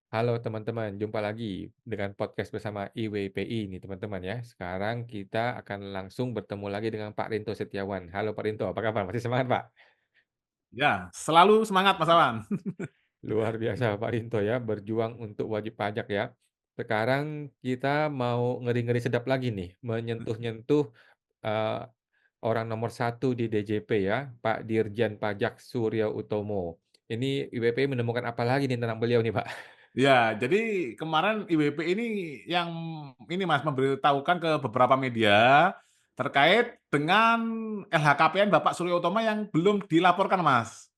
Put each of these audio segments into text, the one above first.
Halo teman-teman, jumpa lagi dengan podcast bersama IWPI nih teman-teman ya. Sekarang kita akan langsung bertemu lagi dengan Pak Rinto Setiawan. Halo Pak Rinto, apa kabar? Masih semangat Pak? Ya, selalu semangat Mas Awan. Luar biasa Pak Rinto ya, berjuang untuk wajib pajak ya. Sekarang kita mau ngeri-ngeri sedap lagi nih, menyentuh-nyentuh eh, orang nomor satu di DJP ya, Pak Dirjen Pajak Surya Utomo. Ini IWPI menemukan apa lagi nih tentang beliau nih Pak? Ya, jadi kemarin IWP ini yang ini Mas memberitahukan ke beberapa media terkait dengan LHKPN Bapak Surya Utomo yang belum dilaporkan Mas.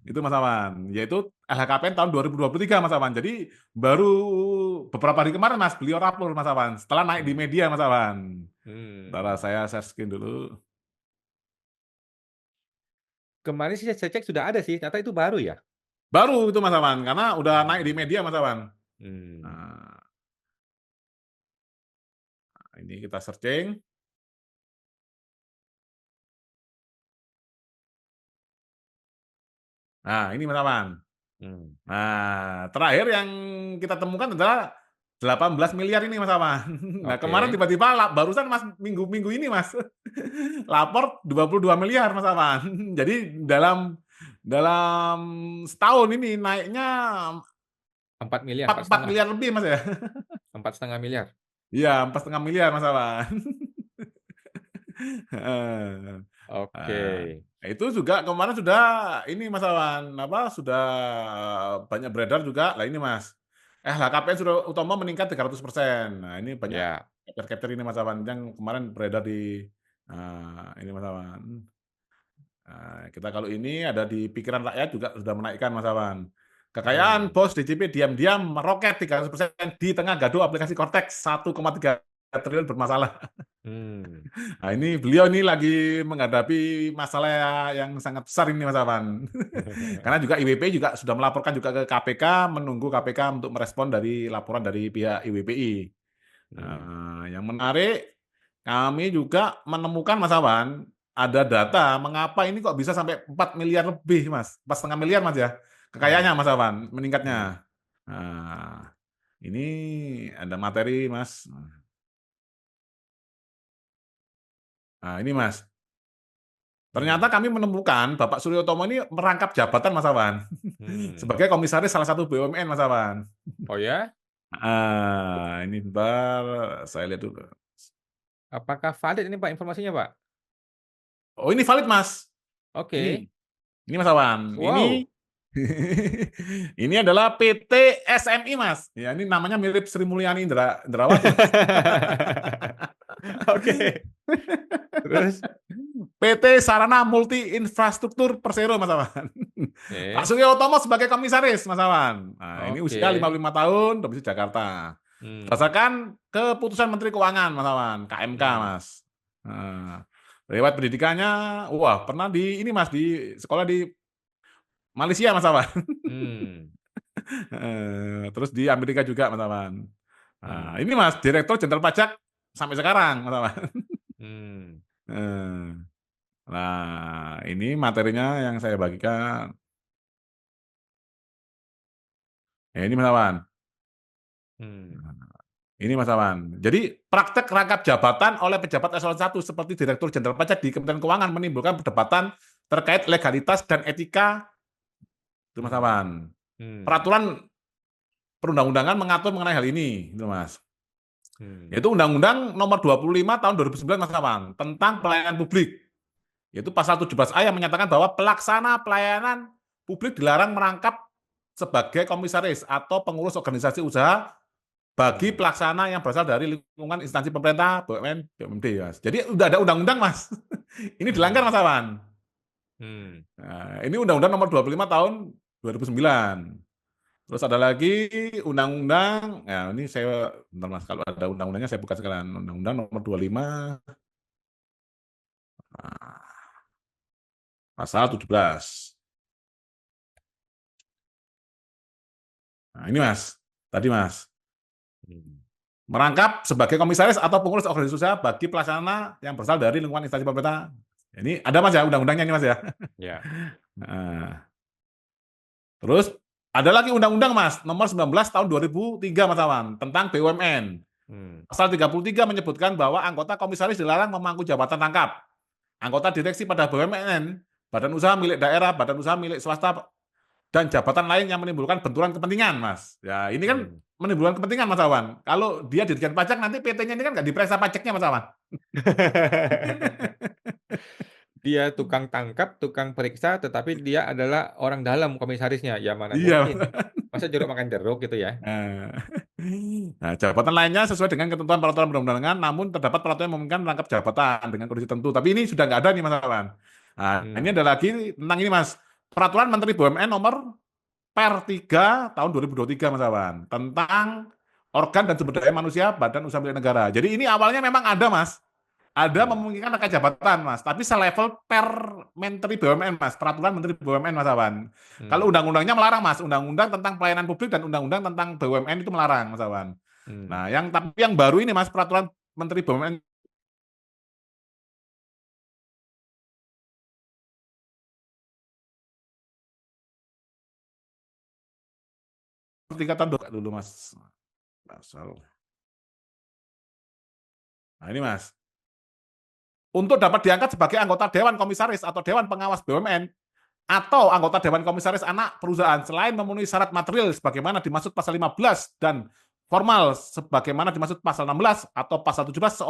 Itu Mas Awan, yaitu LHKPN tahun 2023 Mas Awan. Jadi baru beberapa hari kemarin Mas beliau rapor Mas Awan, setelah naik di Hmm. media Mas Awan. Setelah Hmm. saya share screen dulu. Kemarin sih saya cek sudah ada sih, ternyata itu baru ya? Baru itu Mas Awan, karena udah naik di Mmm, media Mas Awan. mmm, Nah, ini kita searching. Nah, ini Mas Awan. mmm, Nah, terakhir yang kita temukan adalah 18 miliar ini Mas Awan. Nah, kemarin oke. tiba-tiba barusan Mas minggu ini Mas lapor 22 miliar Mas Awan. Jadi dalam setahun ini naiknya 4.000.000.000, 4 miliar lebih Mas ya. 4,5 miliar. Iya, 4,5 miliar Mas Awan. Heeh. Oke. Nah, itu juga kemarin sudah ini Mas Awan, apa, sudah banyak beredar juga, lah ini Mas, LHKPN sudah utama meningkat 300%. Nah, ini banyak Ya, capture-capture ini Mas Awan, yang kemarin beredar di ini Mas Awan. Kita kalau ini ada di pikiran rakyat juga sudah menaikkan Mas Awan. Kekayaan mmm, bos DJP diam-diam meroket 300% di tengah gaduh aplikasi Cortex 1,3 triliun bermasalah. mmm, Nah, ini beliau ini lagi menghadapi masalah yang sangat besar ini Mas Afan. Karena juga IWP juga sudah melaporkan juga ke KPK, menunggu KPK untuk merespon dari laporan dari pihak IWPI. mmm, Yang menarik, kami juga menemukan Mas Awan, ada data mengapa ini kok bisa sampai 4 miliar lebih Mas, 4,5 miliar Mas ya, kekayaannya mmm, Mas Awan, mmm, meningkatnya. Nah, ini ada materi Mas. Nah ini Mas, mmm, ternyata kami menemukan Bapak Suryotomo ini merangkap jabatan Mas Awan, mmm. sebagai komisaris salah satu BUMN Mas Awan. Oh ya? Ini bentar saya lihat dulu. Apakah valid ini Pak informasinya Pak? Oh ini valid Mas, Oke. ini ini Mas Awan, Wow. ini ini adalah PT SMI Mas, ya ini namanya mirip Sri Mulyani Indrawati Mas. Oke. Terus? PT Sarana Multi Infrastruktur Persero Mas Awan. Pak Oke, Surya Utomo sebagai komisaris Mas Awan. Nah, ini usia oke, 55 tahun, domisili Jakarta. mmm, Berdasarkan keputusan Menteri Keuangan Mas Awan, KMK mmm, Mas. Nah, lewat pendidikannya, wah pernah di ini Mas, di sekolah di Malaysia Mas Awan. mmm, Terus di Amerika juga Mas Awan. Nah, mmm, ini Mas, Direktur Jenderal Pajak sampai sekarang Mas Awan. mmm, Nah, ini materinya yang saya bagikan. Ya ini Mas Awan. mmm, Ini Mas Awan. Jadi praktek rangkap jabatan oleh pejabat eselon 1 seperti Direktur Jenderal Pajak di Kementerian Keuangan menimbulkan perdebatan terkait legalitas dan etika itu Mas mmm, Awan. mmm, Peraturan perundang-undangan mengatur mengenai hal ini, itu Mas. mmm. Yaitu Undang-Undang Nomor 25 Tahun 2009 Mas Awan tentang pelayanan publik. Yaitu pasal 17A yang menyatakan bahwa pelaksana pelayanan publik dilarang merangkap sebagai komisaris atau pengurus organisasi usaha bagi Mmm, pelaksana yang berasal dari lingkungan instansi pemerintah, BUMN, BUMD, Mas. Jadi udah ada undang-undang, Mas. Ini dilanggar, mmm, Mas Awan. mmm, Nah, ini Undang-Undang Nomor 25 Tahun 2009. Terus ada lagi undang-undang, ya ini saya bentar Mas, kalau ada undang-undangnya saya buka sekalian. Undang-Undang Nomor 25, nah, pasal 17. Nah, ini Mas, tadi Mas. mmm, Merangkap sebagai komisaris atau pengurus organisasi usaha bagi pelaksana yang berasal dari lingkungan instansi pemerintah. Ini ada Mas ya undang-undangnya ini Mas ya. ya, Nah, terus Ada lagi undang-undang Mas, nomor 19 tahun 2003 Mas Awan, tentang BUMN. Hmm, Pasal 33 menyebutkan bahwa anggota komisaris dilarang memangku jabatan tangkap. Anggota direksi pada BUMN, badan usaha milik daerah, badan usaha milik swasta, dan jabatan lain yang menimbulkan benturan kepentingan, Mas. Ya, ini kan hmm. menimbulkan kepentingan, Mas Awan. Kalau dia Dirjen Pajak, nanti PT-nya ini kan nggak diperiksa pajaknya, Mas Awan. Dia tukang tangkap, tukang periksa, tetapi dia adalah orang dalam komisarisnya. Ya mana Iya. mungkin. Masa jeruk makan jeruk gitu ya? Nah, nah, jabatan lainnya sesuai dengan ketentuan peraturan perundang-undangan, namun terdapat peraturan yang memungkinkan rangkap jabatan dengan kondisi tertentu. Tapi ini sudah nggak ada nih, Mas Awan. Nah, ini Hmm, ada lagi tentang ini, Mas. Peraturan Menteri BUMN nomor Per 3 tahun 2023, Mas Awan, tentang organ dan sumber daya manusia Badan Usaha Milik Negara. Jadi ini awalnya memang ada, Mas. Ada hmm, memungkinkan rangkap jabatan, Mas. Tapi selevel per Menteri BUMN, Mas. Peraturan Menteri BUMN, Mas Awan. Kalau hmm, undang-undangnya melarang, Mas. Undang-undang tentang pelayanan publik dan undang-undang tentang BUMN itu melarang, Mas Awan. hmm. Nah, tapi yang baru ini, Mas, peraturan Menteri BUMN 3 tahun dulu, Mas. Pasal. Nah, ini, Mas. Untuk dapat diangkat sebagai anggota Dewan Komisaris atau Dewan Pengawas BUMN, atau anggota Dewan Komisaris anak perusahaan selain memenuhi syarat material sebagaimana dimaksud pasal 15 dan formal sebagaimana dimaksud pasal 16 atau pasal 17,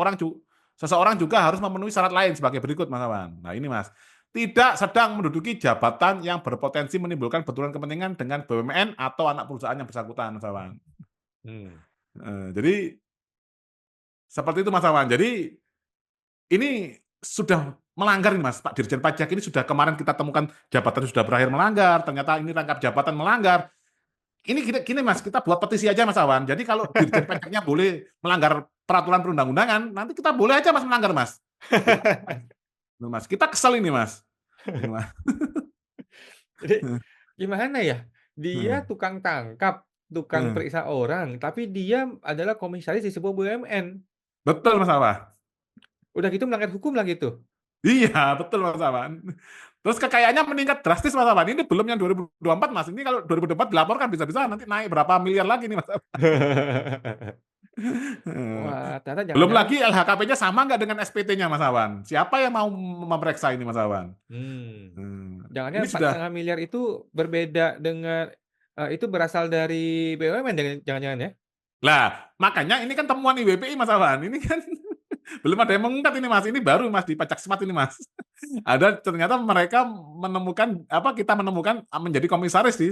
seseorang juga harus memenuhi syarat lain sebagai berikut, Mas Awan. Nah, ini, Mas. Tidak sedang menduduki jabatan yang berpotensi menimbulkan benturan kepentingan dengan BUMN atau anak perusahaan yang bersangkutan, Mas Awan. Hmm. Jadi seperti itu, Mas Awan. Jadi ini sudah melanggar nih, Mas. Pak Dirjen Pajak ini sudah kemarin kita temukan jabatan sudah berakhir melanggar, ternyata ini rangkap jabatan melanggar. Ini gini, Mas, kita buat petisi aja, Mas Awan. Jadi kalau Dirjen Pajaknya boleh melanggar peraturan perundang-undangan, nanti kita boleh aja, Mas, melanggar, Mas. Gitu, Mas. Kita kesel ini, Mas. Ini, Mas. Jadi gimana ya? Dia tukang tangkap, tukang periksa orang, tapi dia adalah komisaris di sebuah BUMN. Betul, Mas Awan. Udah gitu melanggar hukum lagi tuh. Iya, betul, Mas Awan. Terus kekayaannya meningkat drastis, Mas Awan. Ini belum yang 2024, Mas. Ini kalau 2024 dilaporkan bisa-bisa nanti naik berapa miliar lagi nih, Mas. Wah, ternyata Belum jangan-jangan lagi LHKP-nya sama nggak dengan SPT-nya, Mas Awan? Siapa yang mau memeriksa ini, Mas Awan? hmm, Ini jangan-jangan empat sudah. setengah miliar itu berbeda dengan itu berasal dari BUMN jangan-jangan ya? Lah, makanya ini kan temuan IWPI, Mas Awan. Ini kan belum ada yang mengungkap ini, Mas. Ini baru, Mas, di Pajak Smart ini, Mas. Ada ternyata mereka menemukan apa kita menemukan menjadi komisaris di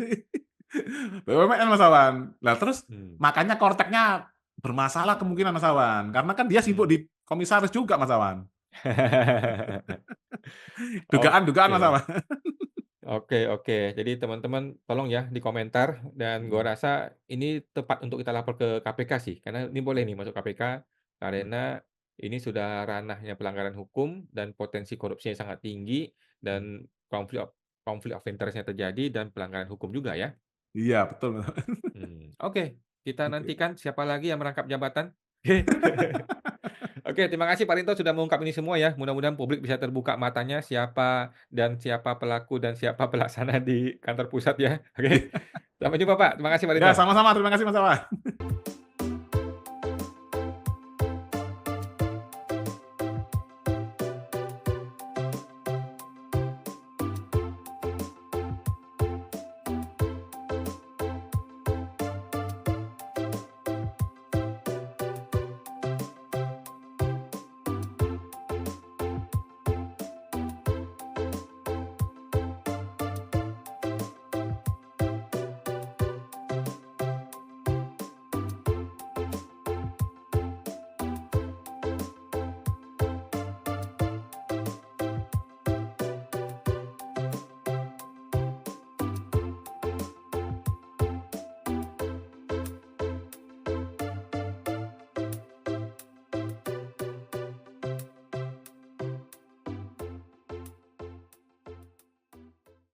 BUMN, Mas Awan. Lah terus Hmm, makanya Korteknya bermasalah kemungkinan, Mas Awan. Karena kan dia sibuk hmm. di komisaris juga, Mas Awan. Dugaan-dugaan, Mas Oke. Awan. Oke oke. Jadi teman-teman tolong ya di komentar dan gua rasa ini tepat untuk kita lapor ke KPK sih, karena ini boleh nih masuk KPK karena ini sudah ranahnya pelanggaran hukum dan potensi korupsinya sangat tinggi dan konflik of konflik of interest-nya terjadi dan pelanggaran hukum juga ya. Iya, betul. Oke, kita Oke. nantikan siapa lagi yang merangkap jabatan. Oke. Oke, terima kasih Pak Rinto sudah mengungkap ini semua ya. Mudah-mudahan publik bisa terbuka matanya siapa pelaku dan siapa pelaksana di kantor pusat ya. Oke. Sampai jumpa Pak. Terima kasih Pak Ya, Rinto. sama-sama. Terima kasih, Mas Awan.